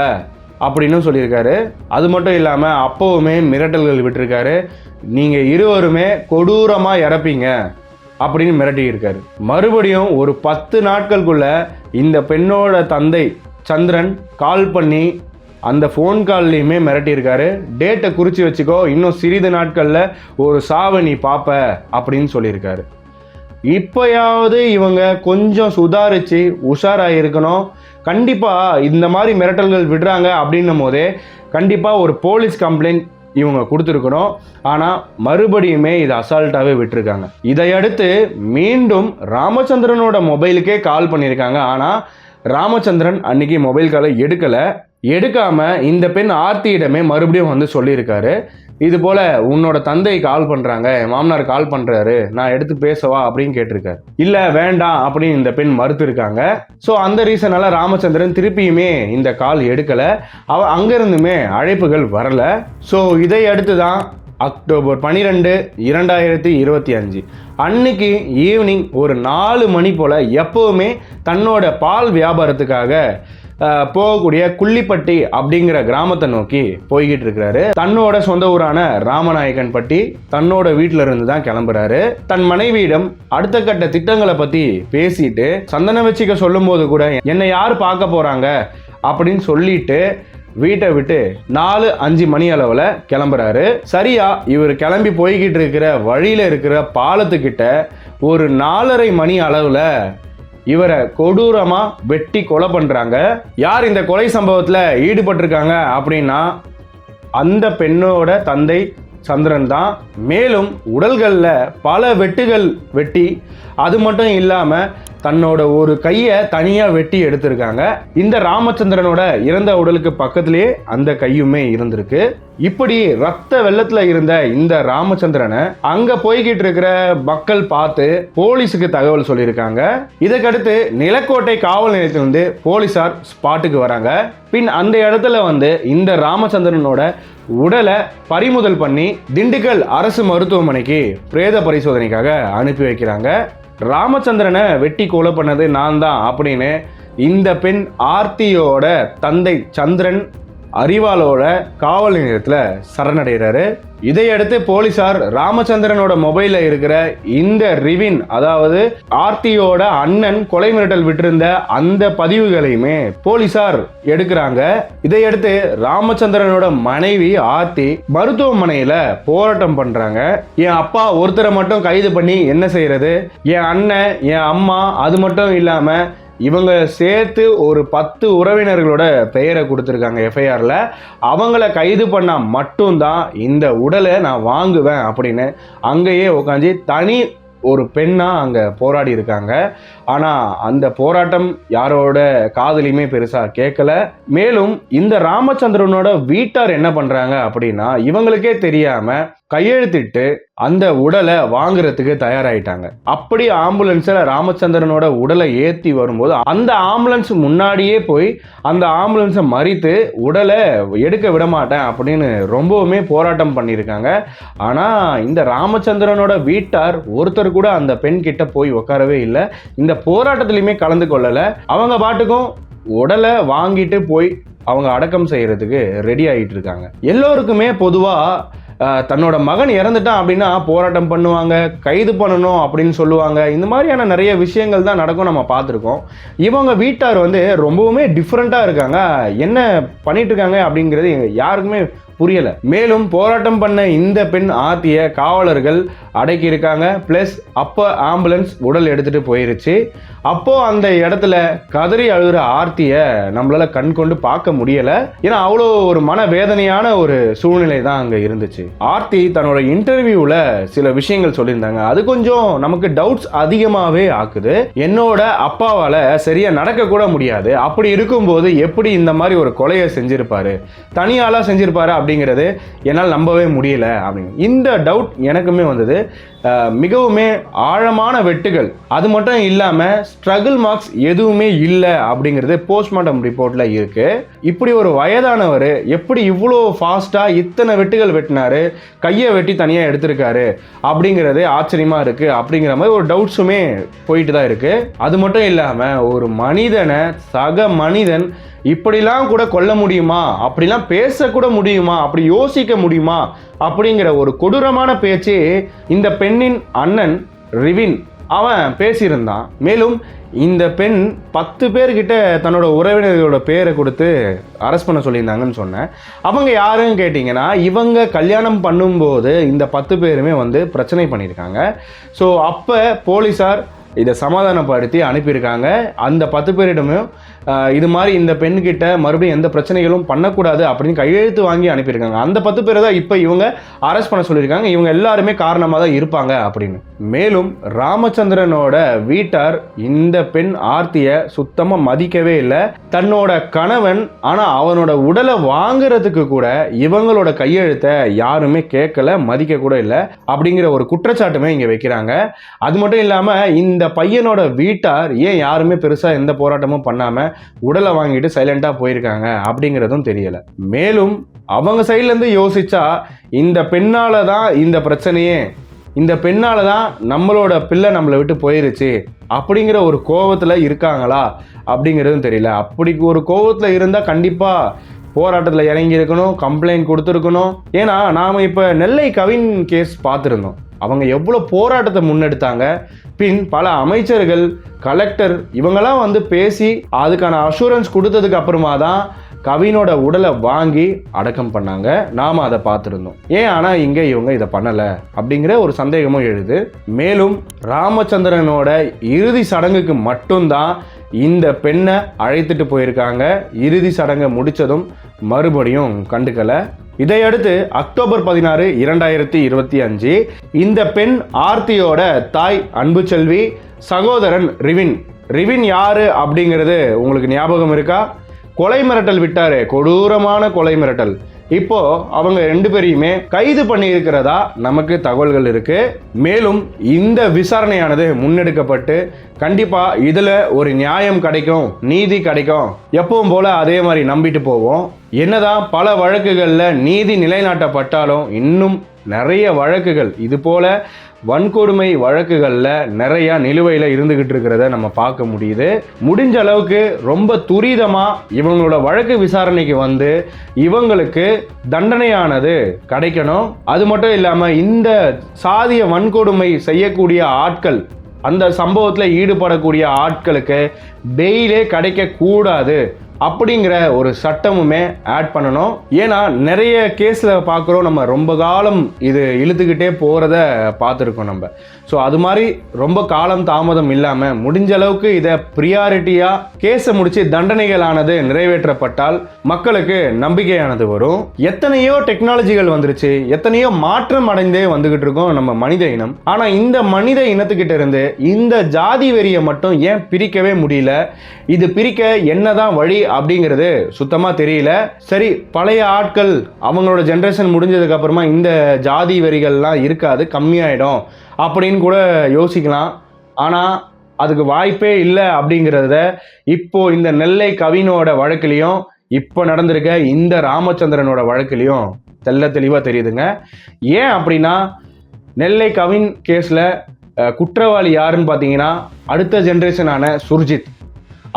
அப்படின்னு சொல்லியிருக்காரு. அது மட்டும் இல்லாமல் அப்போவுமே மிரட்டல்கள் விட்டுருக்காரு. நீங்கள் இருவருமே கொடூரமாக இறப்பீங்க அப்படின்னு மிரட்டியிருக்காரு. மறுபடியும் ஒரு 10 நாட்களுக்குள்ள இந்த பெண்ணோட தந்தை சந்திரன் கால் பண்ணி அந்த ஃபோன் கால்லையுமே மிரட்டியிருக்காரு. டேட்டை குறித்து வச்சுக்கோ, இன்னும் சிறிது நாட்களில் ஒரு சாவை நீ பார்ப்ப அப்படின்னு சொல்லியிருக்காரு. இப்போயாவது இவங்க கொஞ்சம் சுதாரித்து உஷாராக இருக்கணும். கண்டிப்பாக இந்த மாதிரி மிரட்டல்கள் விடுறாங்க அப்படின்னும் போதே கண்டிப்பாக ஒரு போலீஸ் கம்ப்ளைண்ட் இவங்க கொடுத்துருக்கணும். ஆனால் மறுபடியுமே இதை அசால்ட்டாகவே விட்டுருக்காங்க. இதையடுத்து மீண்டும் ராமச்சந்திரனோட மொபைலுக்கே கால் பண்ணியிருக்காங்க. ஆனால் ராமச்சந்திரன் அன்னைக்கு மொபைல் காலை எடுக்காம இந்த பெண் ஆர்த்தியிடமே மறுபடியும் வந்து சொல்லியிருக்காரு. இது போல உன்னோட தந்தை கால் பண்றாங்க, மாமனார் கால் பண்றாரு, நான் எடுத்து பேசவா அப்படின்னு கேட்டிருக்காரு. இல்ல வேண்டாம் அப்படின்னு இந்த பெண் மறுத்து இருக்காங்க. ஸோ அந்த ரீசனால ராமச்சந்திரன் திருப்பியுமே இந்த கால் எடுக்கல. அங்கிருந்துமே அழைப்புகள் வரல. ஸோ இதை அடுத்து தான் அக்டோபர் 12, 2025 அன்னைக்கு ஈவினிங் ஒரு 4 மணி போல எப்பவுமே தன்னோட பால் வியாபாரத்துக்காக போகக்கூடிய குள்ளிப்பட்டி அப்படிங்கிற கிராமத்தை நோக்கி போய்கிட்டு இருக்கிறாரு. தன்னோட சொந்த ஊரான ராமநாயக்கன்பட்டி தன்னோட வீட்டில இருந்து தான் கிளம்புறாரு. தன் மனைவியிடம் அடுத்த கட்ட திட்டங்களை பத்தி பேசிட்டு சந்தன வச்சுக்க சொல்லும் போது கூட என்னை யார் பார்க்க போறாங்க அப்படின்னு சொல்லிட்டு வீட்டை விட்டு 4-5 மணி அளவில் கிளம்புறாரு. சரியா இவர் கிளம்பி போய்கிட்டு இருக்கிற வழியில இருக்கிற பாலத்துக்கிட்ட ஒரு 4:30 மணி அளவில் இவரை கொடூரமா வெட்டி கொலை பண்றாங்க. யார் இந்த கொலை சம்பவத்துல ஈடுபட்டிருக்காங்க அப்படின்னா அந்த பெண்ணோட தந்தை சந்திரன் தான். மேலும் உடல்கள்ல பல வெட்டுகள் வெட்டி, அது மட்டும் இல்லாம தன்னோட ஒரு கையை தனியா வெட்டி எடுத்திருக்காங்க. இந்த ராமச்சந்திரனோட இறந்த உடலுக்கு பக்கத்திலேயே அந்த கையுமே இருந்திருக்கு. இப்படி ரத்த வெள்ளத்துல இருந்த இந்த ராமச்சந்திரனை அங்க போய்கிட்டு இருக்கிற மக்கள் பார்த்து போலீஸுக்கு தகவல் சொல்லியிருக்காங்க. இதற்கடுத்து நிலக்கோட்டை காவல் நிலையத்திலிருந்து போலீசார் ஸ்பாட்டுக்கு வராங்க. பின் அந்த இடத்துல வந்து இந்த ராமச்சந்திரனோட உடலை பறிமுதல் பண்ணி திண்டுக்கல் அரசு மருத்துவமனைக்கு பிரேத பரிசோதனைக்காக அனுப்பி வைக்கிறாங்க. ராமச்சந்திரனை வெட்டி கொலை பண்ணது நான் தான் அப்படின்னு இந்த பெண் ஆர்த்தியோட தந்தை சந்திரன் அறிவாலோட காவல் நிலையத்தில் சரணடைகிறாரு. இதையடுத்து போலீசார் ராமச்சந்திரனோட மொபைல்ல இருக்கிற இந்த ரிவின், அதாவது ஆர்த்தியோட அண்ணன் கொலை மிரட்டல் விட்டிருந்த அந்த பதிவுகளையுமே போலீசார் எடுக்கிறாங்க. இதையடுத்து ராமச்சந்திரனோட மனைவி ஆர்த்தி மருத்துவமனையில போராட்டம் பண்றாங்க. என் அப்பா ஒருத்தரை மட்டும் கைது பண்ணி என்ன செய்யறது, என் அண்ணன், என் அம்மா, அது மட்டும் இல்லாம இவங்க சேர்த்து ஒரு 10 உறவினர்களோட பெயரை கொடுத்துருக்காங்க எஃப்ஐஆரில். அவங்கள கைது பண்ணால் மட்டும்தான் இந்த உடலை நான் வாங்குவேன் அப்படின்னு அங்கேயே உட்காந்து தனி ஒரு பெண்ணாக அங்கே போராடி இருக்காங்க. ஆனால் அந்த போராட்டம் யாரோட காதலையுமே பெருசாக கேட்கல. மேலும் இந்த ராமச்சந்திரனோட வீட்டார் என்ன பண்ணுறாங்க அப்படின்னா இவங்களுக்கே தெரியாமல் கையெழுத்திட்டு அந்த உடலை வாங்குறதுக்கு தயாராயிட்டாங்க. அப்படி ஆம்புலன்ஸில் ராமச்சந்திரனோட உடலை ஏற்றி வரும்போது அந்த ஆம்புலன்ஸ் முன்னாடியே போய் அந்த ஆம்புலன்ஸை மறித்து உடலை எடுக்க விட மாட்டேன் அப்படின்னு ரொம்பவுமே போராட்டம் பண்ணியிருக்காங்க. ஆனால் இந்த ராமச்சந்திரனோட வீட்டார் ஒருத்தர் கூட அந்த பெண் கிட்ட போய் உட்காரவே இல்லை. இந்த போராட்டத்திலையுமே கலந்து கொள்ளலை. அவங்க பாட்டுக்கும் உடலை வாங்கிட்டு போய் அவங்க அடக்கம் செய்யறதுக்கு ரெடி ஆகிட்டு இருக்காங்க. எல்லோருக்குமே பொதுவாக தன்னோட மகன் இறந்துட்டான் அப்படின்னா போராட்டம் பண்ணுவாங்க, கைது பண்ணணும் அப்படின்னு சொல்லுவாங்க. இந்த மாதிரியான நிறைய விஷயங்கள் தான் நடக்கும், நம்ம பார்த்துருக்கோம். இவங்க வீட்டார் வந்து ரொம்பவுமே டிஃப்ரெண்ட்டாக இருக்காங்க. என்ன பண்ணிட்டு இருக்காங்க அப்படிங்கிறது யாருக்குமே புரியல. மேலும் போராட்டம் பண்ண இந்த பெண் ஆர்த்திய காவலர்கள் அடக்கி இருக்காங்க. பிளஸ் அப்போ ஆம்புலன்ஸ் உடல் எடுத்துட்டு போயிருச்சு. அப்போ அந்த இடத்துல கதறி அழுகிற ஆர்த்திய நம்மளால கண் கொண்டு பார்க்க முடியல. ஏன்னா அவ்வளோ ஒரு மனவேதனையான ஒரு சூழ்நிலை தான் அங்க இருந்துச்சு. ஆர்த்தி தன்னோட இன்டர்வியூல சில விஷயங்கள் சொல்லியிருந்தாங்க. அது கொஞ்சம் நமக்கு டவுட்ஸ் அதிகமாகவே ஆக்குது. என்னோட அப்பாவால சரியா நடக்க கூட முடியாது, அப்படி இருக்கும்போது எப்படி இந்த மாதிரி ஒரு கொலையை செஞ்சிருப்பாரு, தனியாளா செஞ்சிருப்பாரு அப்படிங்கிறது என்னால் நம்பவே முடியல அப்படின்னு இந்த டவுட் எனக்குமே வந்தது. மிகவுமே ஆழமான வெட்டுகள், அது மட்டும் இல்லாமல் ஸ்ட்ரகிள் மார்க்ஸ் எதுவுமே இல்லை அப்படிங்கிறது போஸ்ட்மார்ட்டம் ரிப்போர்ட்ல இருக்கு. இப்படி ஒரு வயதானவர் எப்படி இவ்வளோ ஃபாஸ்ட்டாக இத்தனை வெட்டுகள் வெட்டினாரு, கையை வெட்டி தனியாக எடுத்திருக்காரு அப்படிங்கிறது ஆச்சரியமா இருக்கு. அப்படிங்கிற மாதிரி ஒரு டவுட்ஸுமே போயிட்டு தான் இருக்கு. அது மட்டும் இல்லாமல் ஒரு மனிதனை, சக மனிதன் இப்படிலாம் கூட கொல்ல முடியுமா, அப்படிலாம் பேசக்கூட முடியுமா, அப்படி யோசிக்க முடியுமா அப்படிங்கிற ஒரு கொடூரமான பேச்சு இந்த பெண்ணின் அண்ணன் ரிவின் அவன் பேசியிருந்தான். மேலும் இந்த பெண் 10 பேர்கிட்ட தன்னோட உறவினர்களோட பேரை கொடுத்து அரெஸ்ட் பண்ண சொல்லியிருந்தாங்கன்னு சொன்னேன். அவங்க யாருன்னு கேட்டிங்கன்னா இவங்க கல்யாணம் பண்ணும்போது இந்த 10 பேருமே வந்து பிரச்சனை பண்ணியிருக்காங்க. ஸோ அப்போ போலீஸார் இதை சமாதானப்படுத்தி அனுப்பியிருக்காங்க. அந்த 10 பேரிடமும் இது மாதிரி இந்த பெண்கிட்ட மறுபடியும் எந்த பிரச்சனைகளும் பண்ணக்கூடாது அப்படின்னு கையெழுத்து வாங்கி அனுப்பியிருக்காங்க. அந்த 10 பேரை தான் இப்போ இவங்க அரெஸ்ட் பண்ண சொல்லியிருக்காங்க. இவங்க எல்லாருமே காரணமாக தான் இருப்பாங்க அப்படின்னு. மேலும் ராமச்சந்திரனோட வீட்டார் இந்த பெண் ஆர்த்தியை சுத்தமாக மதிக்கவே இல்லை. தன்னோட கணவன் ஆனால் அவனோட உடலை வாங்குறதுக்கு கூட இவங்களோட கையெழுத்தை யாருமே கேட்கல, மதிக்க கூட இல்லை அப்படிங்கிற ஒரு குற்றச்சாட்டுமே இங்கே வைக்கிறாங்க. அது மட்டும் இல்லாமல் இந்த பையனோட வீட்டார் ஏன் யாருமே பெருசாக எந்த போராட்டமும் பண்ணாமல் உடலை வாங்கிட்டு சைலண்டாக போயிருக்காங்க அப்படிங்கிறதும் தெரியல. மேலும் அவங்க சைட்லேருந்து யோசிச்சா இந்த பெண்ணால தான் இந்த பிரச்சனையே, இந்த பெண்ணால தான் நம்மளோட பிள்ளை நம்மளை விட்டு போயிருச்சு அப்படிங்கிற ஒரு கோபத்தில் இருக்காங்களா அப்படிங்கிறதும் தெரியல. அப்படி ஒரு கோபத்தில் இருந்தால் கண்டிப்பாக போராட்டத்தில் இறங்கி இருக்கணும், கம்ப்ளைண்ட் கொடுத்துருக்கணும். ஏன்னா நாம் இப்போ நெல்லை கவின் கேஸ் பார்த்துருந்தோம். அவங்க எவ்வளோ போராட்டத்தை முன்னெடுத்தாங்க. பின் பல அமைச்சர்கள், கலெக்டர் இவங்கெல்லாம் வந்து பேசி அதுக்கான அஷூரன்ஸ் கொடுத்ததுக்கு அப்புறமா தான் கவினோட உடலை வாங்கி அடக்கம் பண்ணாங்க. நாம் அதை பார்த்துருந்தோம். ஏன் ஆனால் இங்கே இவங்க இதை பண்ணலை அப்படிங்கிற ஒரு சந்தேகமும் எழுது. மேலும் ராமச்சந்திரனோட இறுதி சடங்குக்கு மட்டும்தான் இந்த பெண்ணை அழைத்துட்டு போயிருக்காங்க. இறுதி சடங்கை முடித்ததும் மறுபடியும் கண்டுக்கலை. இதையடுத்து அக்டோபர் 16, 2025 இந்த பெண் ஆர்த்தியோட தாய் அன்புச்செல்வி, சகோதரன் ரிவின். ரிவின் யாரு அப்படிங்கிறது உங்களுக்கு ஞாபகம் இருக்கா? கொலை மிரட்டல் விட்டாரு, கொடூரமான கொலை மிரட்டல். இப்போ அவங்க 2 பேரையுமே கைது பண்ணி இருக்கிறதா நமக்கு தகவல்கள் இருக்கு. மேலும் இந்த விசாரணையானது முன்னெடுக்கப்பட்டு கண்டிப்பா இதுல ஒரு நியாயம் கிடைக்கும், நீதி கிடைக்கும். எப்பவும் போல அதே மாதிரி நம்பிட்டு போவோம். என்னதான் பல வழக்குகள்ல நீதி நிலைநாட்டப்பட்டாலும் இன்னும் நிறைய வழக்குகள் இது போல வன்கொடுமை வழக்குகளில் நிறைய நிலுவையில் இருந்துகிட்டு இருக்கிறத நம்ம பார்க்க முடியுது. முடிஞ்ச அளவுக்கு ரொம்ப துரிதமாக இவங்களோட வழக்கு விசாரணைக்கு வந்து இவங்களுக்கு தண்டனையானது கிடைக்கணும். அது மட்டும் இல்லாமல் இந்த சாதிய வன்கொடுமை செய்யக்கூடிய ஆட்கள், அந்த சம்பவத்தில் ஈடுபடக்கூடிய ஆட்களுக்கு பெயிலே கிடைக்கக்கூடாது அப்படிங்கிற ஒரு சட்டமுமே ஆட் பண்ணணும். ஏன்னா நிறைய கேஸில் பார்க்குறோம், நம்ம ரொம்ப காலம் இது இழுத்துக்கிட்டே போகிறத பார்த்துருக்கோம் நம்ம. ஸோ அது மாதிரி ரொம்ப காலம் தாமதம் இல்லாமல் முடிஞ்ச அளவுக்கு இதை ப்ரியாரிட்டியாக கேஸை முடித்து தண்டனைகளானது நிறைவேற்றப்பட்டால் மக்களுக்கு நம்பிக்கையானது வரும். எத்தனையோ டெக்னாலஜிகள் வந்துருச்சு, எத்தனையோ மாற்றம் அடைந்தே வந்துகிட்டு இருக்கோம் நம்ம மனித இனம். ஆனால் இந்த மனித இனத்துக்கிட்ட இருந்து இந்த ஜாதி வெறியை மட்டும் ஏன் பிரிக்கவே முடியல? இது பிரிக்க என்னதான் வழி அப்படிங்கிறது சுத்தமாக தெரியல. சரி, பழைய ஆட்கள் அவங்களோட ஜென்ரேஷன் முடிஞ்சதுக்கு அப்புறமா இந்த ஜாதி வெறிகள்லாம் இருக்காது, கம்மியாயிடும் அப்படின்னு கூட யோசிக்கலாம். ஆனால் அதுக்கு வாய்ப்பே இல்லை அப்படிங்கிறத இப்போ இந்த நெல்லை கவினோட வழக்கிலையும் இப்போ நடந்திருக்க இந்த ராமச்சந்திரனோட வழக்கிலையும் தெள்ள தெளிவாக தெரியுதுங்க. ஏன் அப்படின்னா நெல்லை கவின் கேஸில் குற்றவாளி யாருன்னு பார்த்தீங்கன்னா அடுத்த ஜென்ரேஷனான சுர்ஜித்.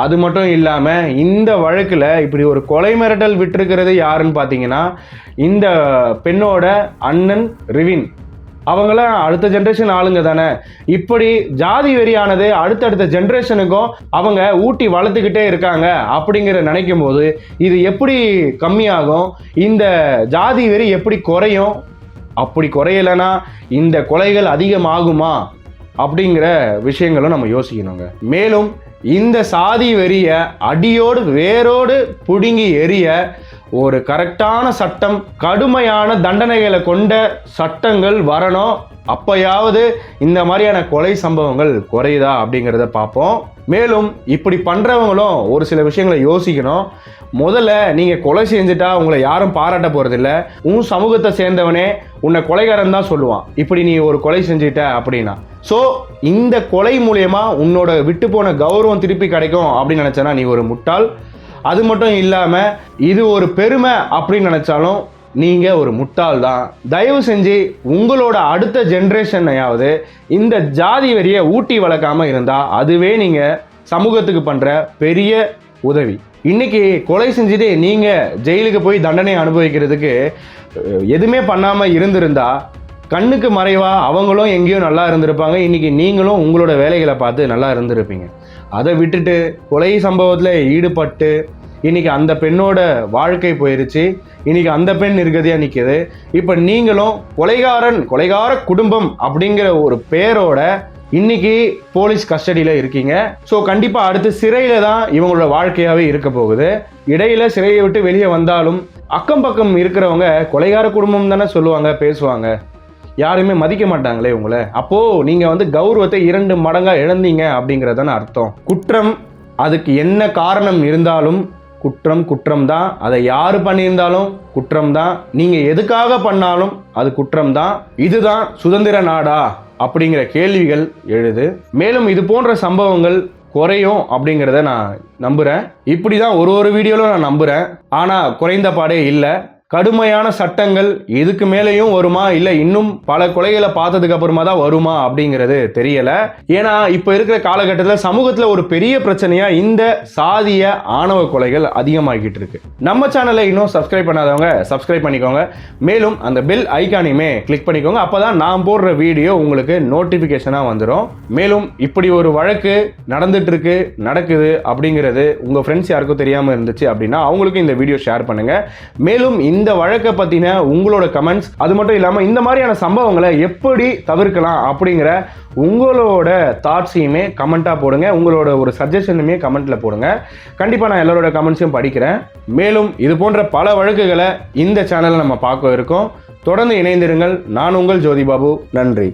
அது மட்டும் இல்லாமல் இந்த வழக்கில் இப்படி ஒரு கொலை மிரட்டல் விட்டிருக்கிறது யாருன்னு பார்த்தீங்கன்னா இந்த பெண்ணோட அண்ணன் ரிவின். அவங்களாம் அடுத்த ஜென்ரேஷன் ஆளுங்க தானே. இப்படி ஜாதி வெறியானது அடுத்தடுத்த ஜென்ரேஷனுக்கும் அவங்க ஊட்டி வளர்த்துக்கிட்டே இருக்காங்க அப்படிங்கிற நினைக்கும் போது இது எப்படி கம்மியாகும்? இந்த ஜாதி வெறி எப்படி குறையும்? அப்படி குறையலைன்னா இந்த கொலைகள் அதிகமாகுமா அப்படிங்கிற விஷயங்களும் நம்ம யோசிக்கணுங்க. மேலும் இந்த சாதி வெறிய அடியோடு வேரோடு புடுங்கி எறிய ஒரு கரெக்டான சட்டம், கடுமையான தண்டனைகளை கொண்ட சட்டங்கள் வரணும். அப்பயாவது இந்த மாதிரியான கொலை சம்பவங்கள் குறையுதா அப்படிங்கிறத பார்ப்போம். மேலும் இப்படி பண்ணுறவங்களும் ஒரு சில விஷயங்களை யோசிக்கணும். முதல்ல நீங்கள் கொலை செஞ்சுட்டா உங்களை யாரும் பாராட்ட போகிறதில்ல. உன் சமூகத்தை சேர்ந்தவனே உன்னை கொலைகாரன் தான் சொல்லுவான், இப்படி நீ ஒரு கொலை செஞ்சுட்ட அப்படின்னா. ஸோ இந்த கொலை மூலயமா உன்னோட விட்டு போன கௌரவம் திருப்பி கிடைக்கும் அப்படின்னு நினச்சனா நீ ஒரு முட்டாள். அது மட்டும் இல்லாமல் இது ஒரு பெருமை அப்படின்னு நினச்சாலும் நீங்கள் ஒரு முட்டாள் தான். தயவு செஞ்சு உங்களோட அடுத்த ஜென்ரேஷனையாவது இந்த ஜாதி வெறியை ஊட்டி வளர்க்காமல் இருந்தால் அதுவே நீங்கள் சமூகத்துக்கு பண்ணுற பெரிய உதவி. இன்னைக்கு கொலை செஞ்சுட்டு நீங்கள் ஜெயிலுக்கு போய் தண்டனை அனுபவிக்கிறதுக்கு எதுவுமே பண்ணாமல் இருந்திருந்தா கண்ணுக்கு மறைவா அவங்களும் எங்கேயும் நல்லா இருந்திருப்பாங்க. இன்னைக்கு நீங்களும் உங்களோட வேலைகளை பார்த்து நல்லா இருந்திருப்பீங்க. அதை விட்டுட்டு கொலை சம்பவத்தில் ஈடுபட்டு இன்னைக்கு அந்த பெண்ணோட வாழ்க்கை போயிருச்சு. இன்னைக்கு அந்த பெண் நிர்கதியாக நிற்குது. இப்போ நீங்களும் கொலைகார குடும்பம் அப்படிங்கிற ஒரு பேரோட இன்னைக்கு போலீஸ் கஸ்டடியில் இருக்கீங்க. ஸோ கண்டிப்பாக அடுத்து சிறையில் தான் இவங்களோட வாழ்க்கையாகவே இருக்க போகுது. இடையில சிறையை விட்டு வெளியே வந்தாலும் அக்கம் பக்கம் இருக்கிறவங்க கொலைகார குடும்பம் தானே சொல்லுவாங்க, பேசுவாங்க. யாருமே மதிக்க மாட்டாங்களே உங்களை. அப்போது நீங்கள் கௌரவத்தை 2 மடங்காக இழந்தீங்க அப்படிங்கிறதான அர்த்தம். குற்றம் அதுக்கு என்ன காரணம் இருந்தாலும் குற்றம் தான். அதை யார் பண்ணியிருந்தாலும் குற்றம் தான். நீங்கள் எதுக்காக பண்ணாலும் அது குற்றம் தான். இதுதான் சுதந்திர நாடா அப்படிங்கிற கேள்விகள் எழுது. மேலும் இது போன்ற சம்பவங்கள் குறையும் அப்படிங்கிறத நான் நம்புகிறேன். இப்படி தான் ஒரு வீடியோவில் நான் நம்புகிறேன். ஆனால் குறைந்த பாடே இல்லை. கடுமையான சட்டங்கள் இதுக்கு மேலேயும் வருமா, இல்லை இன்னும் பல கொலைகளை பார்த்ததுக்கு அப்புறமா தான் வருமா அப்படிங்கிறது தெரியல. ஏன்னா இப்போ இருக்கிற காலகட்டத்தில் சமூகத்தில் ஒரு பெரிய பிரச்சனையா இந்த சாதிய ஆணவ கொலைகள் அதிகமாகிட்டு இருக்கு. நம்ம சேனலை இன்னும் சப்ஸ்கிரைப் பண்ணாதவங்க சப்ஸ்கிரைப் பண்ணிக்கோங்க. மேலும் அந்த பெல் ஐக்கானையுமே கிளிக் பண்ணிக்கோங்க. அப்பதான் நான் போடுற வீடியோ உங்களுக்கு நோட்டிபிகேஷனாக வந்துடும். மேலும் இப்படி ஒரு வழக்கு நடக்குது அப்படிங்கிறது உங்க ஃப்ரெண்ட்ஸ் யாருக்கும் தெரியாம இருந்துச்சு அப்படின்னா அவங்களுக்கு இந்த வீடியோ ஷேர் பண்ணுங்க. மேலும் இந்த வழக்கை பத்தின உங்களோட கமெண்ட்ஸ், அது மட்டும் இல்லாம இந்த மாதிரியான சம்பவங்களை எப்படி தவிர்க்கலாம் அப்படிங்கிற உங்களோட தாட்ஸையுமே கமெண்டா போடுங்க. உங்களோட ஒரு சஜஷனுமே கமெண்ட்ல போடுங்க. கண்டிப்பா நான் எல்லாரோட கமெண்ட்ஸையும் படிக்கிறேன். மேலும் இது போன்ற பல வழக்குகளை இந்த சேனல்ல நம்ம பார்க்க இருக்கோம். தொடர்ந்து இணைந்திருங்கள். நான் உங்கள் ஜோதி பாபு. நன்றி.